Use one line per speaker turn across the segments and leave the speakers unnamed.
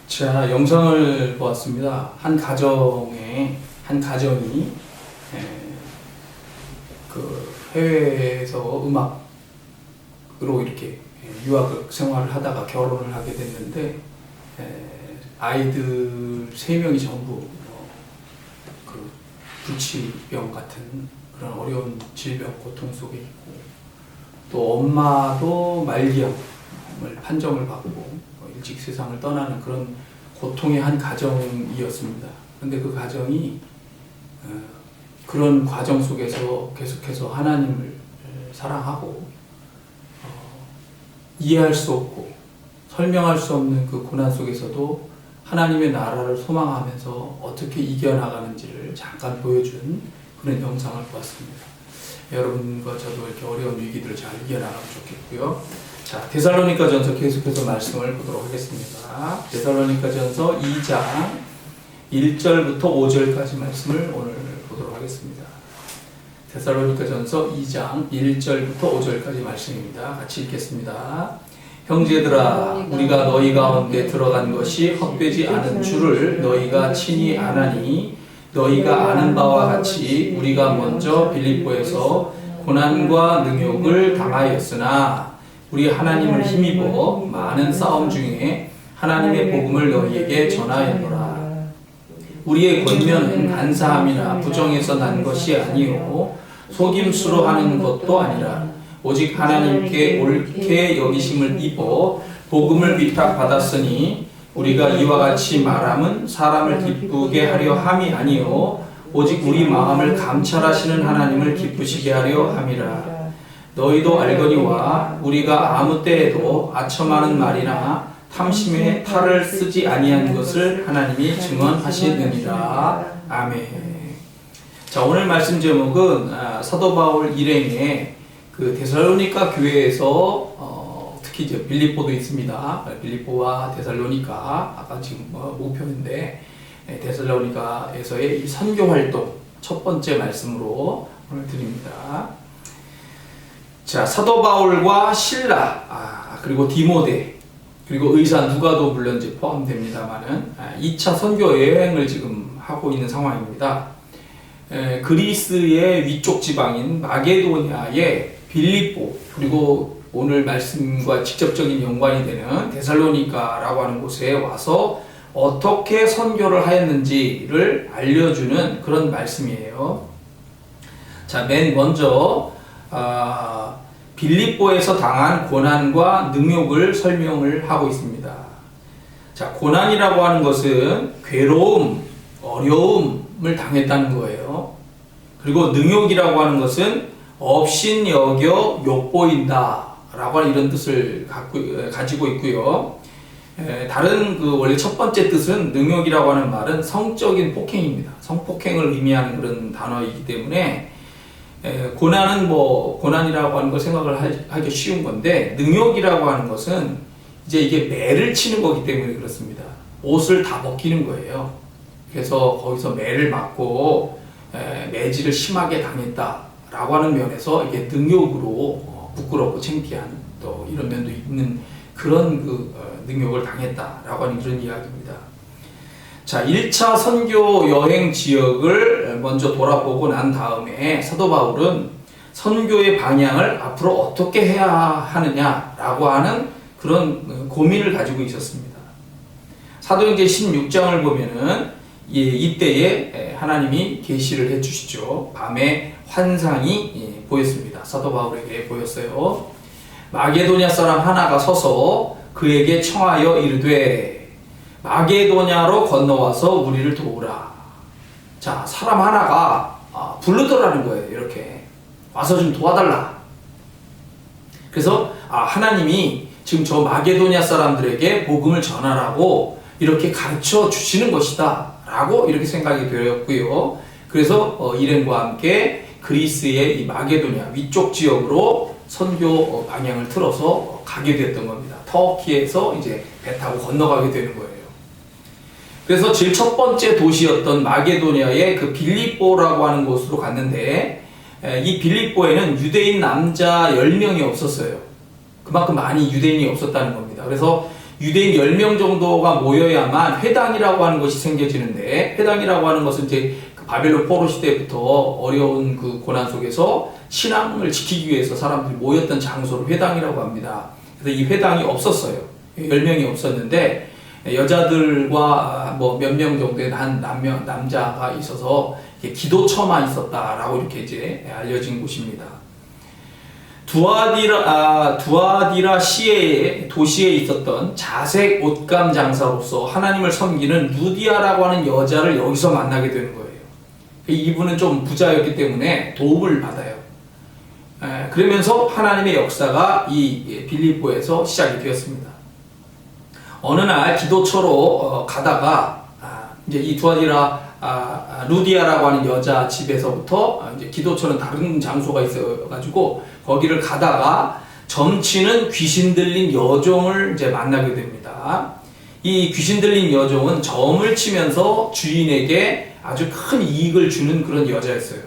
자, 영상을 보았습니다. 한 가정이 그 해외에서 음악으로 이렇게 유학 생활을 하다가 결혼을 하게 됐는데, 아이들 3명이 전부 그 불치병 같은 그런 어려운 질병 고통 속에 있고, 또 엄마도 말기암을 판정을 받고 일찍 세상을 떠나는 그런 고통의 한 가정이었습니다. 그런데 그 가정이 그런 과정 속에서 계속해서 하나님을 사랑하고 이해할 수 없고 설명할 수 없는 그 고난 속에서도 하나님의 나라를 소망하면서 어떻게 이겨나가는지를 잠깐 보여준 그런 영상을 보았습니다. 여러분과 저도 이렇게 어려운 위기들을 잘 이겨나가면 좋겠고요. 자, 데살로니가전서 계속해서 말씀을 보도록 하겠습니다. 데살로니가전서 2장 1절부터 5절까지 말씀을 오늘 보도록 하겠습니다. 데살로니가전서 2장 1절부터 5절까지 말씀입니다. 같이 읽겠습니다. 형제들아, 우리가 너희 가운데 들어간 것이 헛되지 않은 줄을 너희가 친히 아나니, 너희가 아는 바와 같이 우리가 먼저 빌립보에서 고난과 능욕을 당하였으나 우리 하나님을 힘입어 많은 싸움 중에 하나님의 복음을 너희에게 전하였노라. 우리의 권면은 간사함이나 부정에서 난 것이 아니요 속임수로 하는 것도 아니라 오직 하나님께 옳게 여기심을 입어 복음을 위탁받았으니 우리가 이와 같이 말함은 사람을 기쁘게 하려 함이 아니요 오직 우리 마음을 감찰하시는 하나님을 기쁘시게 하려 함이라. 너희도 알거니와 우리가 아무 때에도 아첨하는 말이나 탐심에 탈을 쓰지 아니한 것을 하나님이 증언하시느니라. 아멘. 자, 오늘 말씀 제목은 사도 바울 일행의 그 데살로니가 교회에서 특히 이제 빌립보도 있습니다. 빌립보와 데살로니가 아까 지금 목표인데 데살로니가에서의 이 선교 활동 첫 번째 말씀으로 오늘 드립니다. 자, 사도 바울과 실라, 그리고 디모데, 그리고 의사 누가도 물론 이제 포함됩니다만은 2차 선교 여행을 지금 하고 있는 상황입니다. 그리스의 위쪽 지방인 마게도니아의 빌립보, 그리고 오늘 말씀과 직접적인 연관이 되는 데살로니가라고 하는 곳에 와서 어떻게 선교를 하였는지를 알려주는 그런 말씀이에요. 자, 맨 먼저 빌립보에서 당한 고난과 능욕을 설명을 하고 있습니다. 자, 고난이라고 하는 것은 괴로움, 어려움을 당했다는 거예요. 그리고 능욕이라고 하는 것은 업신여겨 욕보인다 라고 하는 이런 뜻을 가지고 있고요. 다른 그 원래 첫 번째 뜻은 능욕이라고 하는 말은 성적인 폭행입니다. 성폭행을 의미하는 그런 단어이기 때문에 고난은 고난이라고 하는 걸 생각을 하기 쉬운 건데, 능욕이라고 하는 것은 이제 이게 매를 치는 거기 때문에 그렇습니다. 옷을 다 벗기는 거예요. 그래서 거기서 매를 맞고 매질을 심하게 당했다라고 하는 면에서 이게 능욕으로 부끄럽고 창피한 또 이런 면도 있는 그런 능욕을 당했다라고 하는 그런 이야기입니다. 자, 1차 선교 여행 지역을 먼저 돌아보고 난 다음에 사도 바울은 선교의 방향을 앞으로 어떻게 해야 하느냐라고 하는 그런 고민을 가지고 있었습니다. 사도행전 16장을 보면은 이때에 하나님이 계시를 해주시죠. 밤에 환상이 보였습니다. 사도 바울에게 보였어요. 마게도냐 사람 하나가 서서 그에게 청하여 이르되 마게도냐로 건너와서 우리를 도우라. 자, 사람 하나가 부르더라는 거예요. 이렇게 와서 좀 도와달라. 그래서 하나님이 지금 저 마게도냐 사람들에게 복음을 전하라고 이렇게 가르쳐 주시는 것이다 라고 이렇게 생각이 되었고요. 그래서 일행과 함께 그리스의 이 마게도냐 위쪽 지역으로 선교 방향을 틀어서 가게 됐던 겁니다. 터키에서 이제 배 타고 건너가게 되는 거예요. 그래서 제일 첫 번째 도시였던 마게도니아의 그 빌립보라고 하는 곳으로 갔는데, 이 빌립보에는 유대인 남자 10명이 없었어요. 그만큼 많이 유대인이 없었다는 겁니다. 그래서 유대인 10명 정도가 모여야만 회당이라고 하는 것이 생겨지는데, 회당이라고 하는 것은 이제 그 바벨론 포로 시대부터 어려운 그 고난 속에서 신앙을 지키기 위해서 사람들이 모였던 장소를 회당이라고 합니다. 그래서 이 회당이 없었어요. 10명이 없었는데 여자들과 뭐 몇 명 정도의 남자가 있어서 기도처만 있었다라고 이렇게 이제 알려진 곳입니다. 두아디라 시의 도시에 있었던 자색 옷감 장사로서 하나님을 섬기는 루디아라고 하는 여자를 여기서 만나게 되는 거예요. 이분은 좀 부자였기 때문에 도움을 받아요. 그러면서 하나님의 역사가 이 빌립보에서 시작이 되었습니다. 어느 날 기도처로 가다가 이제 이 루디아라고 하는 여자 집에서부터 이제 기도처는 다른 장소가 있어가지고 거기를 가다가 점치는 귀신 들린 여종을 이제 만나게 됩니다. 이 귀신 들린 여종은 점을 치면서 주인에게 아주 큰 이익을 주는 그런 여자였어요.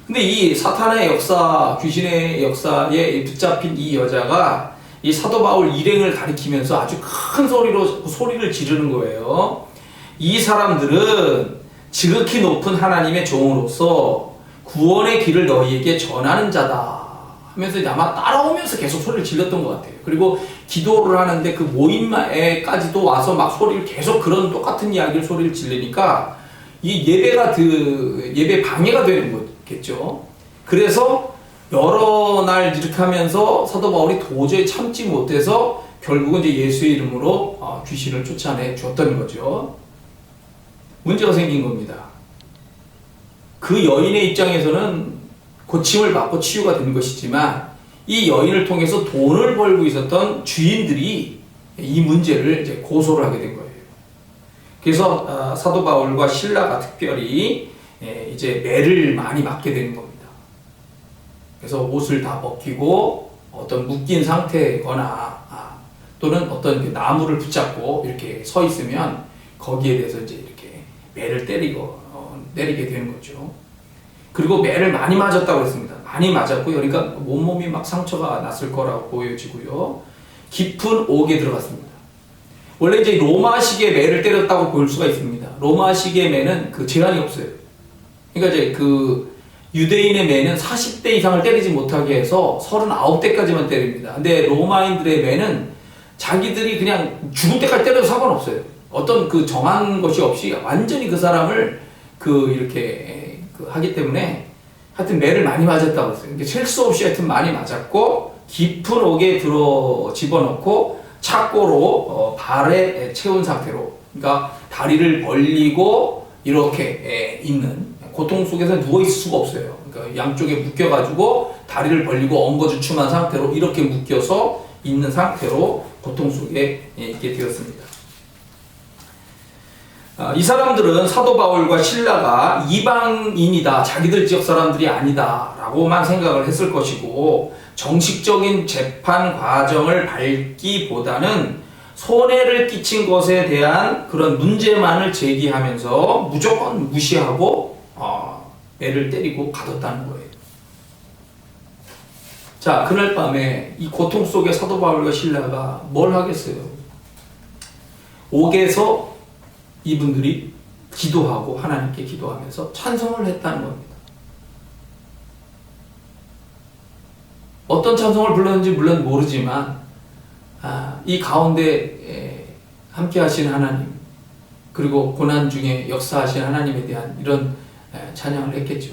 근데 이 사탄의 역사, 귀신의 역사에 붙잡힌 이 여자가 이 사도 바울 일행을 가리키면서 아주 큰 소리로 소리를 지르는 거예요. 이 사람들은 지극히 높은 하나님의 종으로서 구원의 길을 너희에게 전하는 자다 하면서 아마 따라오면서 계속 소리를 질렀던 것 같아요. 그리고 기도를 하는데 그 모임에까지도 와서 막 소리를 계속 그런 똑같은 이야기를 소리를 지르니까 이 예배 방해가 되는 거겠죠. 그래서 여러 날 이렇게 하면서 사도 바울이 도저히 참지 못해서 결국은 이제 예수의 이름으로 귀신을 쫓아내 줬던 거죠. 문제가 생긴 겁니다. 그 여인의 입장에서는 고침을 받고 치유가 된 것이지만 이 여인을 통해서 돈을 벌고 있었던 주인들이 이 문제를 이제 고소를 하게 된 거예요. 그래서 사도 바울과 실라가 특별히 이제 매를 많이 맞게 되는 겁니다. 그래서 옷을 다 벗기고 어떤 묶인 상태거나 또는 어떤 나무를 붙잡고 이렇게 서 있으면 거기에 대해서 이제 이렇게 매를 때리게 되는 거죠. 그리고 매를 많이 맞았다고 했습니다. 많이 맞았고요. 그러니까 몸이 막 상처가 났을 거라고 보여지고요. 깊은 옥에 들어갔습니다. 원래 이제 로마식의 매를 때렸다고 볼 수가 있습니다. 로마식의 매는 그 제한이 없어요. 그러니까 이제 그 유대인의 매는 40대 이상을 때리지 못하게 해서 39대까지만 때립니다. 근데 로마인들의 매는 자기들이 그냥 죽을 때까지 때려도 상관없어요. 어떤 그 정한 것이 없이 완전히 그 사람을 이렇게 하기 때문에 하여튼 매를 많이 맞았다고 했어요. 그러니까 셀 수 없이 하여튼 많이 맞았고 깊은 옥에 집어넣고 착고로 발에 채운 상태로, 그러니까 다리를 벌리고 이렇게 있는, 고통 속에서 누워있을 수가 없어요. 그러니까 양쪽에 묶여가지고 다리를 벌리고 엉거주춤한 상태로 이렇게 묶여서 있는 상태로 고통 속에 있게 되었습니다. 이 사람들은 사도 바울과 실라가 이방인이다, 자기들 지역 사람들이 아니다 라고만 생각을 했을 것이고, 정식적인 재판 과정을 밟기보다는 손해를 끼친 것에 대한 그런 문제만을 제기하면서 무조건 무시하고 애를 때리고 가뒀다는 거예요. 자, 그날 밤에 이 고통 속에 사도 바울과 실라가 뭘 하겠어요? 옥에서 이분들이 기도하고 하나님께 기도하면서 찬송을 했다는 겁니다. 어떤 찬송을 불렀는지 물론 모르지만 이 가운데 함께 하신 하나님, 그리고 고난 중에 역사하신 하나님에 대한 이런 찬양을 했겠죠.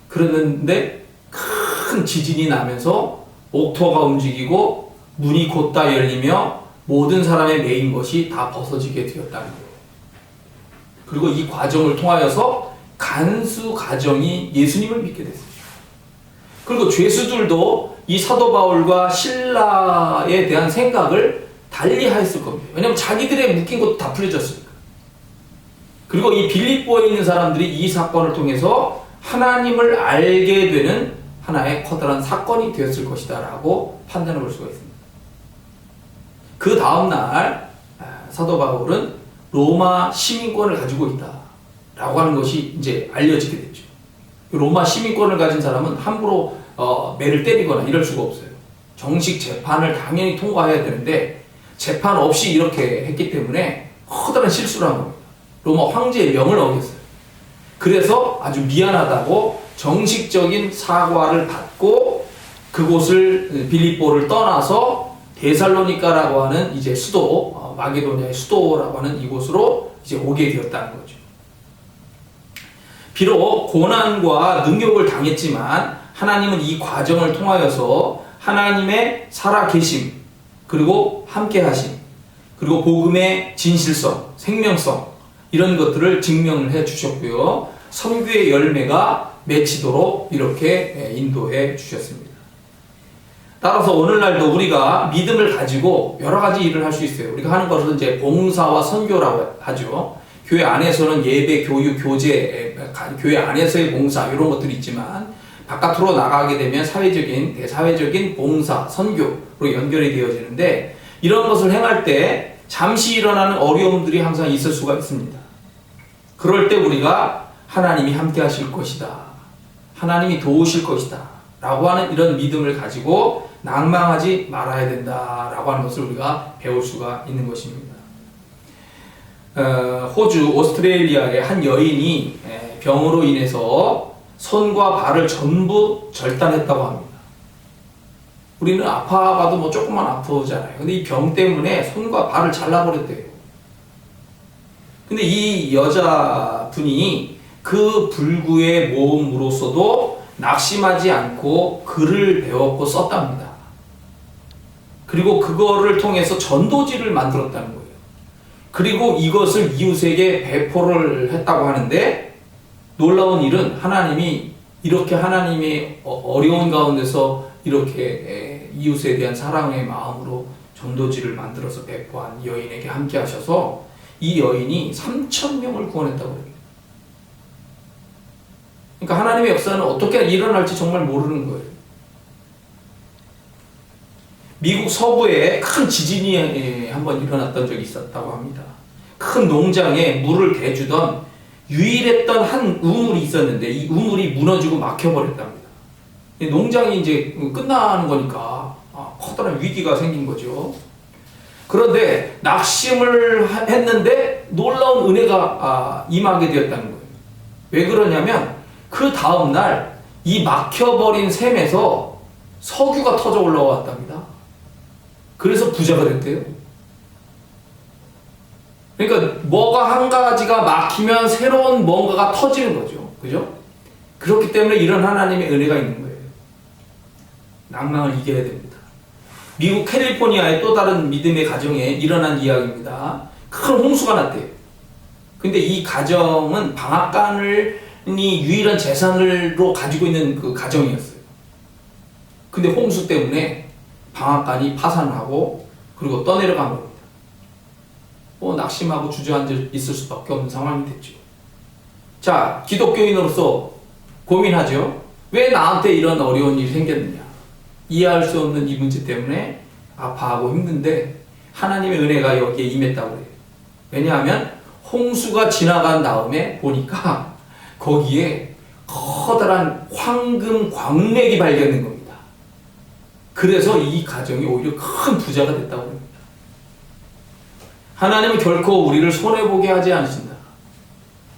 그러는데 큰 지진이 나면서 옥토가 움직이고 문이 곧다 열리며 모든 사람의 매인 것이 다 벗어지게 되었다는 거예요. 그리고 이 과정을 통하여서 간수 가정이 예수님을 믿게 됐어요. 그리고 죄수들도 이 사도 바울과 실라에 대한 생각을 달리 하였을 겁니다. 왜냐하면 자기들의 묶인 것도 다 풀려졌으니까. 그리고 이 빌립보에 있는 사람들이 이 사건을 통해서 하나님을 알게 되는 하나의 커다란 사건이 되었을 것이다 라고 판단해 볼 수가 있습니다. 그 다음날 사도 바울은 로마 시민권을 가지고 있다 라고 하는 것이 이제 알려지게 됐죠. 로마 시민권을 가진 사람은 함부로 매를 때리거나 이럴 수가 없어요. 정식 재판을 당연히 통과해야 되는데, 재판 없이 이렇게 했기 때문에 커다란 실수를 한 겁니다. 로마 황제의 명을 어겼어요. 그래서 아주 미안하다고 정식적인 사과를 받고 그곳을 빌립보를 떠나서 데살로니가라고 하는 이제 수도, 마게도냐의 수도라고 하는 이곳으로 이제 오게 되었다는 거죠. 비록 고난과 능욕을 당했지만 하나님은 이 과정을 통하여서 하나님의 살아계심, 그리고 함께하심, 그리고 복음의 진실성, 생명성 이런 것들을 증명을 해 주셨고요. 선교의 열매가 맺히도록 이렇게 인도해 주셨습니다. 따라서 오늘날도 우리가 믿음을 가지고 여러 가지 일을 할 수 있어요. 우리가 하는 것은 이제 봉사와 선교라고 하죠. 교회 안에서는 예배, 교육, 교제, 교회 안에서의 봉사 이런 것들이 있지만 바깥으로 나가게 되면 사회적인, 대사회적인 봉사, 선교로 연결이 되어지는데 이런 것을 행할 때 잠시 일어나는 어려움들이 항상 있을 수가 있습니다. 그럴 때 우리가 하나님이 함께 하실 것이다. 하나님이 도우실 것이다. 라고 하는 이런 믿음을 가지고 낭망하지 말아야 된다라고 하는 것을 우리가 배울 수가 있는 것입니다. 호주, 오스트레일리아의 한 여인이 병으로 인해서 손과 발을 전부 절단했다고 합니다. 우리는 아파봐도 뭐 조금만 아프잖아요. 근데 이 병 때문에 손과 발을 잘라버렸대요. 근데 이 여자분이 그 불구의 모험으로서도 낙심하지 않고 글을 배웠고 썼답니다. 그리고 그거를 통해서 전도지를 만들었다는 거예요. 그리고 이것을 이웃에게 배포를 했다고 하는데 놀라운 일은 하나님이 이렇게 하나님의 어려운 가운데서 이렇게 이웃에 대한 사랑의 마음으로 전도지를 만들어서 배포한 여인에게 함께 하셔서 이 여인이 3,000명을 구원했다고 합니다. 그러니까 하나님의 역사는 어떻게 일어날지 정말 모르는 거예요. 미국 서부에 큰 지진이 한번 일어났던 적이 있었다고 합니다. 큰 농장에 물을 대주던 유일했던 한 우물이 있었는데 이 우물이 무너지고 막혀버렸답니다. 농장이 이제 끝나는 거니까 커다란 위기가 생긴 거죠. 그런데 낙심을 했는데 놀라운 은혜가 임하게 되었다는 거예요. 왜 그러냐면 그 다음날 이 막혀버린 샘에서 석유가 터져 올라왔답니다. 그래서 부자가 됐대요. 그러니까 뭐가 한 가지가 막히면 새로운 뭔가가 터지는 거죠. 그죠? 그렇기 때문에 이런 하나님의 은혜가 있는 거예요. 낭망을 이겨야 됩니다. 미국 캘리포니아의 또 다른 믿음의 가정에 일어난 이야기입니다. 큰 홍수가 났대요. 근데 이 가정은 방앗간이 유일한 재산으로 가지고 있는 그 가정이었어요. 근데 홍수 때문에 방앗간이 파산하고 그리고 떠내려간 겁니다. 낙심하고 주저앉아 있을 수밖에 없는 상황이 됐죠. 자, 기독교인으로서 고민하죠. 왜 나한테 이런 어려운 일이 생겼느냐. 이해할 수 없는 이 문제 때문에 아파하고 힘든데 하나님의 은혜가 여기에 임했다고 해요. 왜냐하면 홍수가 지나간 다음에 보니까 거기에 커다란 황금 광맥이 발견된 겁니다. 그래서 이 가정이 오히려 큰 부자가 됐다고 합니다. 하나님은 결코 우리를 손해보게 하지 않으신다.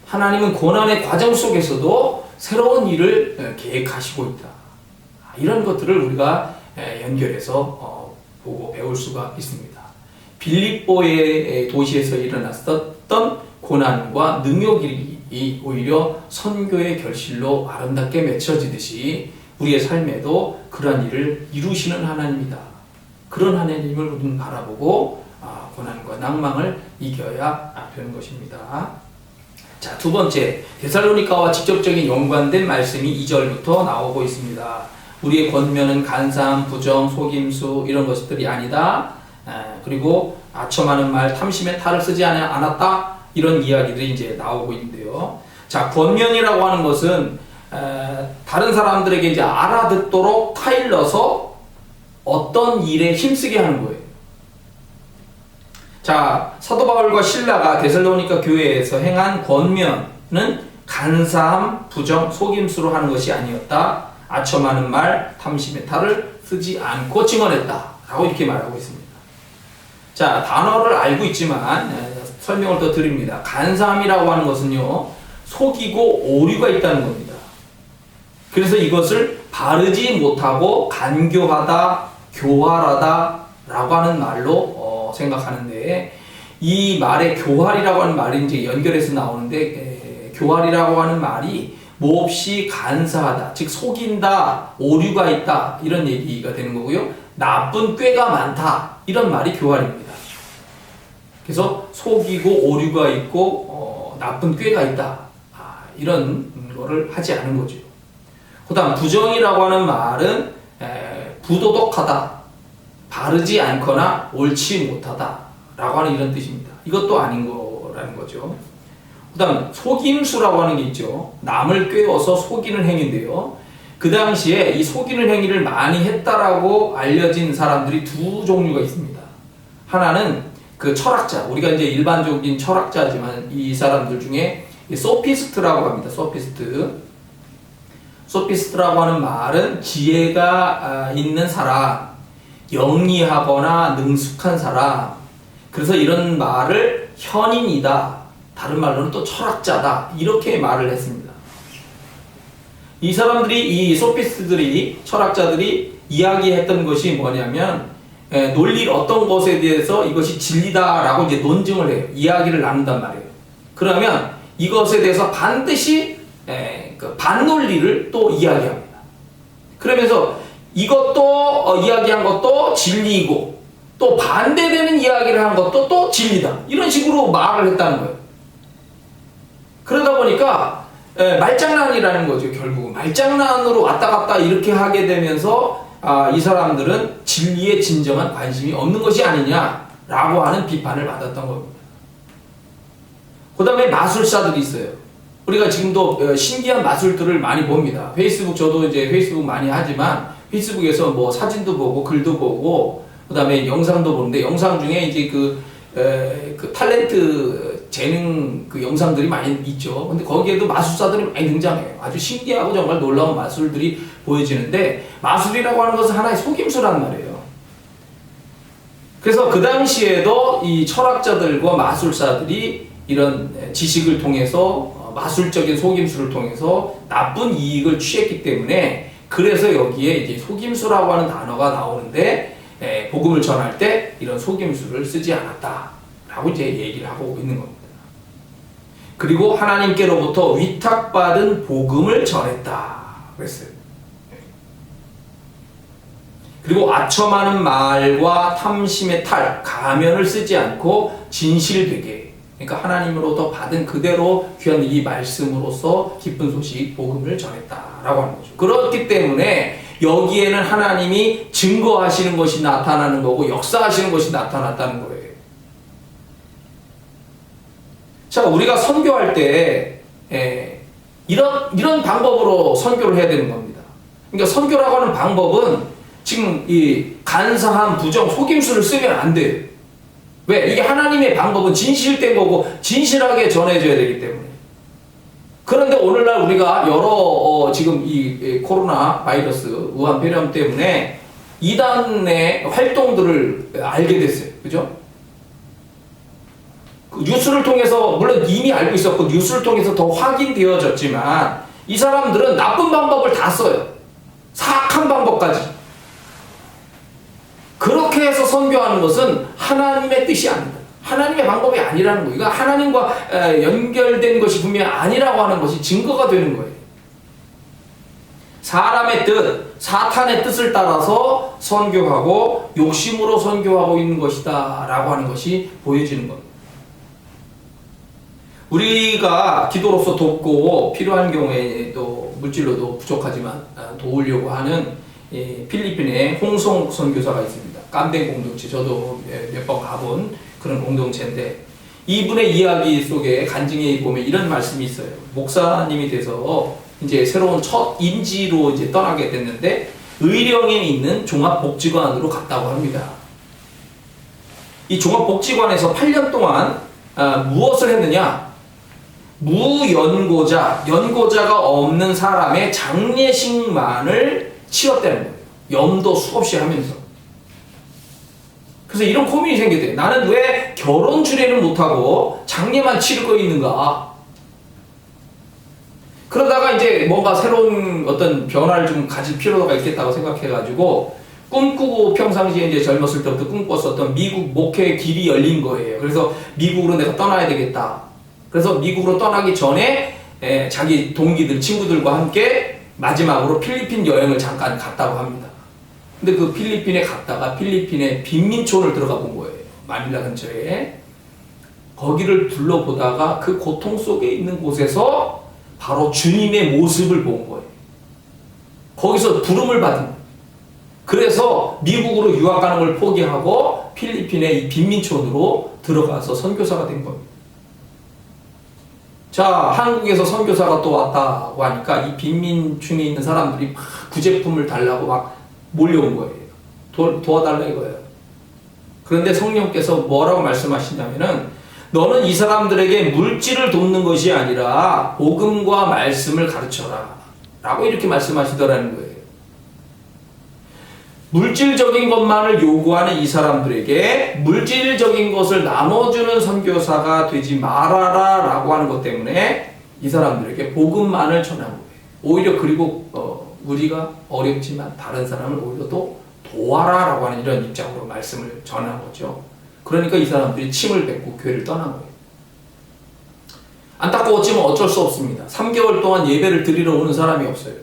하나님은 고난의 과정 속에서도 새로운 일을 계획하시고 있다. 이런 것들을 우리가 연결해서 보고 배울 수가 있습니다. 빌립보의 도시에서 일어났었던 고난과 능욕이 오히려 선교의 결실로 아름답게 맺혀지듯이 우리의 삶에도 그러한 일을 이루시는 하나님이다. 그런 하나님을 우리는 바라보고 고난과 낭망을 이겨야 되는 것입니다. 자, 두 번째, 데살로니가와 직접적인 연관된 말씀이 2절부터 나오고 있습니다. 우리의 권면은 간사함, 부정, 속임수 이런 것들이 아니다. 그리고 아첨하는 말, 탐심의 탈을 쓰지 않았다. 이런 이야기들이 이제 나오고 있는데요. 자, 권면이라고 하는 것은 다른 사람들에게 이제 알아듣도록 타일러서 어떤 일에 힘쓰게 하는 거예요. 자, 사도 바울과 실라가 데살로니가 교회에서 행한 권면은 간사함, 부정, 속임수로 하는 것이 아니었다. 아첨하는 말, 탐심의 탈을 쓰지 않고 증언했다. 라고 이렇게 말하고 있습니다. 자, 단어를 알고 있지만 설명을 더 드립니다. 간사함이라고 하는 것은요, 속이고 오류가 있다는 겁니다. 그래서 이것을 바르지 못하고 간교하다, 교활하다 라고 하는 말로 생각하는데, 이 말의 교활이라고 하는 말이 이제 연결해서 나오는데, 교활이라고 하는 말이 몹시 간사하다, 즉 속인다, 오류가 있다 이런 얘기가 되는 거고요. 나쁜 꾀가 많다 이런 말이 교활입니다. 그래서 속이고 오류가 있고 나쁜 꾀가 있다 이런 거를 하지 않은 거죠. 그 다음 부정이라고 하는 말은 부도덕하다, 바르지 않거나 옳지 못하다 라고 하는 이런 뜻입니다. 이것도 아닌 거라는 거죠. 그 다음 속임수라고 하는 게 있죠. 남을 꿰어서 속이는 행위인데요. 그 당시에 이 속이는 행위를 많이 했다라고 알려진 사람들이 두 종류가 있습니다. 하나는 그 철학자, 우리가 이제 일반적인 철학자지만 이 사람들 중에 소피스트라고 합니다. 소피스트라고 하는 말은 지혜가 있는 사람, 영리하거나 능숙한 사람, 그래서 이런 말을 현인이다, 다른 말로는 또 철학자다 이렇게 말을 했습니다. 이 사람들이, 이 소피스트들이, 철학자들이 이야기했던 것이 뭐냐면 논리 어떤 것에 대해서 이것이 진리다라고 이제 논증을 해요. 이야기를 나눈단 말이에요. 그러면 이것에 대해서 반드시 그 반논리를 또 이야기합니다. 그러면서 이것도 이야기한 것도 진리이고 또 반대되는 이야기를 한 것도 또 진리다. 이런 식으로 말을 했다는 거예요. 그러다 보니까 말장난이라는 거죠. 결국은 말장난으로 왔다 갔다 이렇게 하게 되면서 이 사람들은 진리에 진정한 관심이 없는 것이 아니냐라고 하는 비판을 받았던 겁니다. 그 다음에 마술사들이 있어요. 우리가 지금도 신기한 마술들을 많이 봅니다. 페이스북, 저도 이제 페이스북 많이 하지만 페이스북에서 뭐 사진도 보고 글도 보고 그 다음에 영상도 보는데, 영상 중에 이제 그 탤런트 재능 그 영상들이 많이 있죠. 근데 거기에도 마술사들이 많이 등장해요. 아주 신기하고 정말 놀라운 마술들이 보여지는데, 마술이라고 하는 것은 하나의 속임수란 말이에요. 그래서 그 당시에도 이 철학자들과 마술사들이 이런 지식을 통해서 마술적인 속임수를 통해서 나쁜 이익을 취했기 때문에, 그래서 여기에 이제 속임수라고 하는 단어가 나오는데, 복음을 전할 때 이런 속임수를 쓰지 않았다라고 이제 얘기를 하고 있는 겁니다. 그리고 하나님께로부터 위탁받은 복음을 전했다 그랬어요. 그리고 아첨하는 말과 탐심의 탈, 가면을 쓰지 않고 진실되게, 그러니까 하나님으로부터 받은 그대로 귀한 이 말씀으로서 기쁜 소식, 복음을 전했다라고 하는 거죠. 그렇기 때문에 여기에는 하나님이 증거하시는 것이 나타나는 거고 역사하시는 것이 나타났다는 거예요. 자, 우리가 선교할 때 이런 방법으로 선교를 해야 되는 겁니다. 그러니까 선교라고 하는 방법은 지금 이 간사함, 부정, 속임수를 쓰면 안 돼요. 왜? 이게 하나님의 방법은 진실된 거고 진실하게 전해져야 되기 때문에. 그런데 오늘날 우리가 여러 지금 이 코로나 바이러스 우한 폐렴 때문에 이단의 활동들을 알게 됐어요. 그죠? 그 뉴스를 통해서, 물론 이미 알고 있었고 뉴스를 통해서 더 확인되어졌지만, 이 사람들은 나쁜 방법을 다 써요. 사악한 방법까지. 그렇게 해서 선교하는 것은 하나님의 뜻이 아닙니다. 하나님의 방법이 아니라는 거예요. 이거 하나님과 연결된 것이 분명히 아니라고 하는 것이 증거가 되는 거예요. 사람의 뜻, 사탄의 뜻을 따라서 선교하고 욕심으로 선교하고 있는 것이다 라고 하는 것이 보여지는 겁니다. 우리가 기도로서 돕고 필요한 경우에 또 물질로도 부족하지만 도우려고 하는 필리핀의 홍성 선교사가 있습니다. 깜댕 공동체, 저도 몇 번 가본 그런 공동체인데, 이분의 이야기 속에 간증에 보면 이런 말씀이 있어요. 목사님이 돼서 이제 새로운 첫 임지로 이제 떠나게 됐는데 의령에 있는 종합복지관으로 갔다고 합니다. 이 종합복지관에서 8년 동안 무엇을 했느냐? 연고자가 없는 사람의 장례식만을 치렀다는 거예요. 염도 수없이 하면서. 그래서 이런 고민이 생겼대요. 나는 왜 결혼 주례를 못하고 장례만 치르고 있는가? 그러다가 이제 뭔가 새로운 어떤 변화를 좀 가질 필요가 있겠다고 생각해가지고 꿈꾸고 평상시에 이제 젊었을 때부터 꿈꿨었던 미국 목회의 길이 열린 거예요. 그래서 미국으로 내가 떠나야 되겠다. 그래서 미국으로 떠나기 전에 자기 동기들, 친구들과 함께 마지막으로 필리핀 여행을 잠깐 갔다고 합니다. 근데 그 필리핀에 갔다가 필리핀의 빈민촌을 들어가 본 거예요. 마닐라 근처에. 거기를 둘러보다가 그 고통 속에 있는 곳에서 바로 주님의 모습을 본 거예요. 거기서 부름을 받은 거예요. 그래서 미국으로 유학 가는 걸 포기하고 필리핀의 이 빈민촌으로 들어가서 선교사가 된 겁니다. 자, 한국에서 선교사가 또 왔다고 하니까 이 빈민촌에 있는 사람들이 막 구제품을 달라고 막 몰려온 거예요. 도와달라 이거예요. 그런데 성령께서 뭐라고 말씀하시냐면은 너는 이 사람들에게 물질을 돕는 것이 아니라 복음과 말씀을 가르쳐라 라고 이렇게 말씀하시더라는 거예요. 물질적인 것만을 요구하는 이 사람들에게 물질적인 것을 나눠주는 선교사가 되지 말아라 라고 하는 것 때문에 이 사람들에게 복음만을 전한 거예요. 오히려 그리고 우리가 어렵지만 다른 사람을 오히려 또 도와라 라고 하는 이런 입장으로 말씀을 전한 거죠. 그러니까 이 사람들이 침을 뱉고 교회를 떠난 거예요. 안타까웠지만 어쩔 수 없습니다. 3개월 동안 예배를 드리러 오는 사람이 없어요.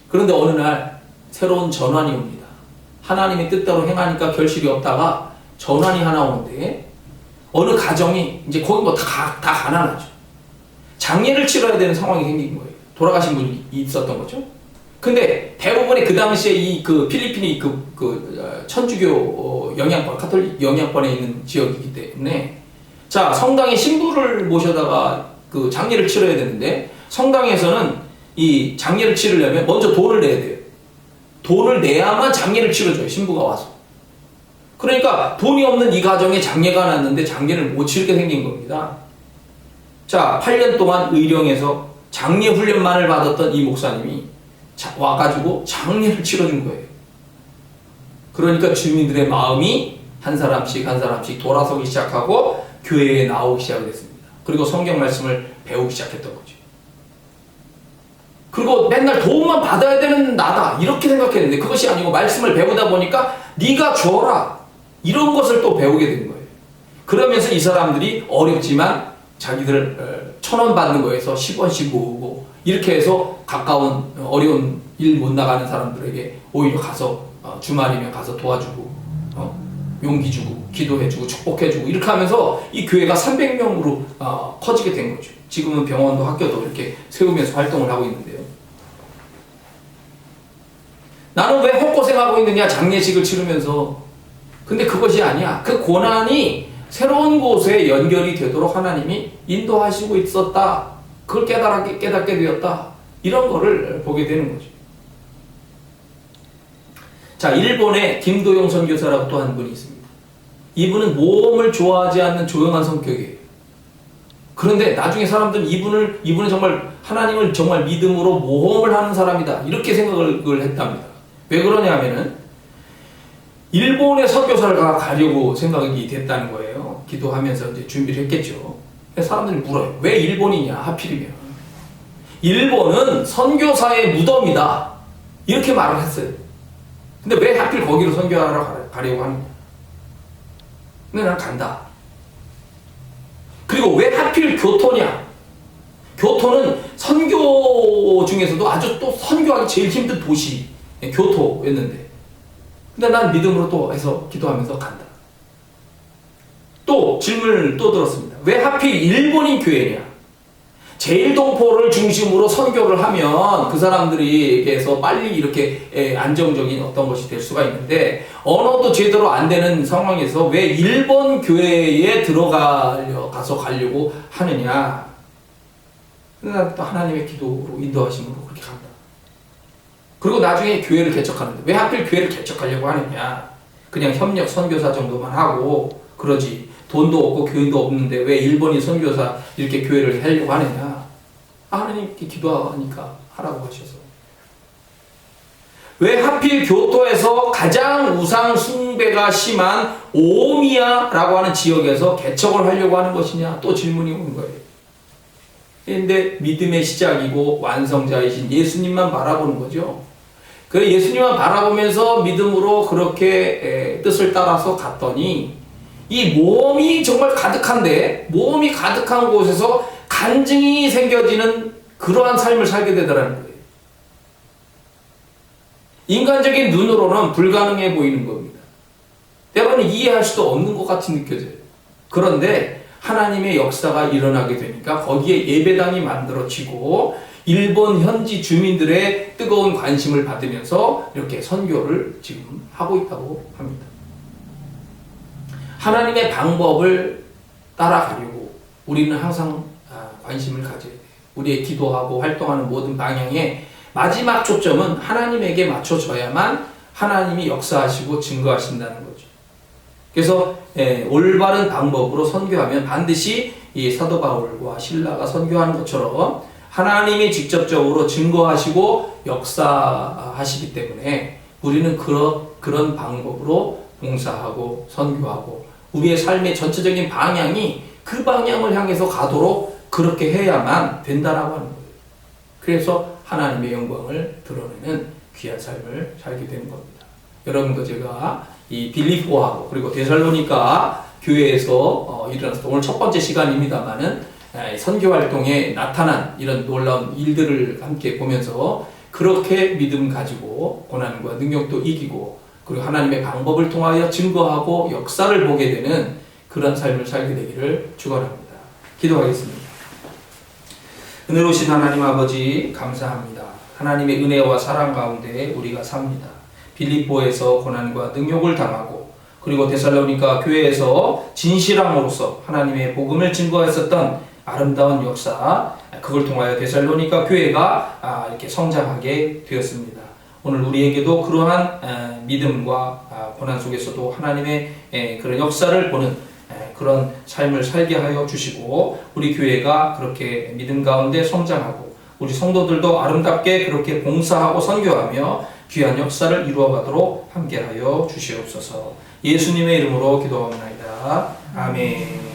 그런데 어느 날 새로운 전환이 옵니다. 하나님의 뜻대로 행하니까 결실이 없다가 전환이 하나 오는데 어느 가정이 이제 거기 뭐 다 가난하죠. 장례를 치러야 되는 상황이 생긴 거예요. 돌아가신 분이 있었던 거죠. 근데 대부분의 그 당시에 이 그 필리핀이 천주교 영향권, 가톨릭 영향권에 있는 지역이기 때문에 자, 성당에 신부를 모셔다가 그 장례를 치러야 되는데 성당에서는 이 장례를 치르려면 먼저 돈을 내야 돼요. 돈을 내야만 장례를 치러줘요. 신부가 와서. 그러니까 돈이 없는 이 가정에 장례가 났는데 장례를 못 치르게 생긴 겁니다. 자, 8년 동안 의령에서 장례 훈련만을 받았던 이 목사님이 와가지고 장례를 치러준 거예요. 그러니까 주민들의 마음이 한 사람씩 한 사람씩 돌아서기 시작하고 교회에 나오기 시작했습니다. 그리고 성경 말씀을 배우기 시작했던 거죠. 그리고 맨날 도움만 받아야 되는 나다 이렇게 생각했는데 그것이 아니고 말씀을 배우다 보니까 네가 줘라 이런 것을 또 배우게 된 거예요. 그러면서 이 사람들이 어렵지만 자기들 1,000원 받는 거에서 10원씩 모으고 이렇게 해서 가까운 어려운 일 못 나가는 사람들에게 오히려 가서 주말이면 가서 도와주고 용기 주고 기도해주고 축복해주고 이렇게 하면서 이 교회가 300명으로 커지게 된 거죠. 지금은 병원도 학교도 이렇게 세우면서 활동을 하고 있는데요. 나는 왜 헛고생하고 있느냐 장례식을 치르면서. 근데 그것이 아니야. 그 고난이 새로운 곳에 연결이 되도록 하나님이 인도하시고 있었다. 그걸 깨닫게 되었다. 이런 거를 보게 되는 거죠. 자, 일본에 김도영 선교사라고 또 한 분이 있습니다. 이분은 모험을 좋아하지 않는 조용한 성격이에요. 그런데 나중에 사람들은 이분은 정말 하나님을 정말 믿음으로 모험을 하는 사람이다. 이렇게 생각을 했답니다. 왜 그러냐면은 일본에 선교사를 가려고 생각이 됐다는 거예요. 기도하면서 이제 준비를 했겠죠. 사람들이 물어요. 왜 일본이냐 하필이면. 일본은 선교사의 무덤이다. 이렇게 말을 했어요. 근데 왜 하필 거기로 선교하러 가려고 하느냐. 근데 난 간다. 그리고 왜 하필 교토냐. 교토는 선교 중에서도 아주 또 선교하기 제일 힘든 도시 교토였는데 근데 난 믿음으로 또 해서 기도하면서 간다. 또 질문을 또 들었습니다. 왜 하필 일본인 교회냐? 제일동포를 중심으로 선교를 하면 그 사람들에게서 빨리 이렇게 안정적인 어떤 것이 될 수가 있는데 언어도 제대로 안 되는 상황에서 왜 일본 교회에 가서 가려고 하느냐? 난 또 하나님의 기도로 인도하심으로 그렇게 간다. 그리고 나중에 교회를 개척하는데 왜 하필 교회를 개척하려고 하느냐? 그냥 협력 선교사 정도만 하고 그러지. 돈도 없고 교인도 없는데 왜 일본인 선교사 이렇게 교회를 하려고 하느냐? 하나님께 기도하니까 하라고 하셔서. 왜 하필 교토에서 가장 우상 숭배가 심한 오미야라고 하는 지역에서 개척을 하려고 하는 것이냐? 또 질문이 오는 거예요. 그런데 믿음의 시작이고 완성자이신 예수님만 바라보는 거죠. 그 예수님만 바라보면서 믿음으로 그렇게 뜻을 따라서 갔더니 이 모험이 정말 가득한데, 모험이 가득한 곳에서 간증이 생겨지는 그러한 삶을 살게 되더라는 거예요. 인간적인 눈으로는 불가능해 보이는 겁니다. 때로는 이해할 수도 없는 것 같이 느껴져요. 그런데 하나님의 역사가 일어나게 되니까 거기에 예배당이 만들어지고 일본 현지 주민들의 뜨거운 관심을 받으면서 이렇게 선교를 지금 하고 있다고 합니다. 하나님의 방법을 따라가려고 우리는 항상 관심을 가져야 돼요. 우리의 기도하고 활동하는 모든 방향에 마지막 초점은 하나님에게 맞춰져야만 하나님이 역사하시고 증거하신다는 거죠. 그래서 올바른 방법으로 선교하면 반드시 이 사도 바울과 실라가 선교하는 것처럼 하나님이 직접적으로 증거하시고 역사하시기 때문에 우리는 그런 방법으로 봉사하고 선교하고 우리의 삶의 전체적인 방향이 그 방향을 향해서 가도록 그렇게 해야만 된다라고 하는 거예요. 그래서 하나님의 영광을 드러내는 귀한 삶을 살게 되는 겁니다. 여러분도 제가 이 빌립보하고 그리고 데살로니가 교회에서 일어났을 오늘 첫 번째 시간입니다만은 선교 활동에 나타난 이런 놀라운 일들을 함께 보면서 그렇게 믿음 가지고 고난과 능력도 이기고 그리고 하나님의 방법을 통하여 증거하고 역사를 보게 되는 그런 삶을 살게 되기를 축원합니다. 기도하겠습니다. 은혜로우신 하나님 아버지 감사합니다. 하나님의 은혜와 사랑 가운데 우리가 삽니다. 빌립보에서 고난과 능욕을 당하고 그리고 데살로니가 교회에서 진실함으로써 하나님의 복음을 증거했었던 아름다운 역사, 그걸 통하여 데살로니가 교회가 이렇게 성장하게 되었습니다. 오늘 우리에게도 그러한 믿음과 고난 속에서도 하나님의 그런 역사를 보는 그런 삶을 살게 하여 주시고 우리 교회가 그렇게 믿음 가운데 성장하고 우리 성도들도 아름답게 그렇게 봉사하고 선교하며 귀한 역사를 이루어가도록 함께하여 주시옵소서. 예수님의 이름으로 기도합니다. 아멘.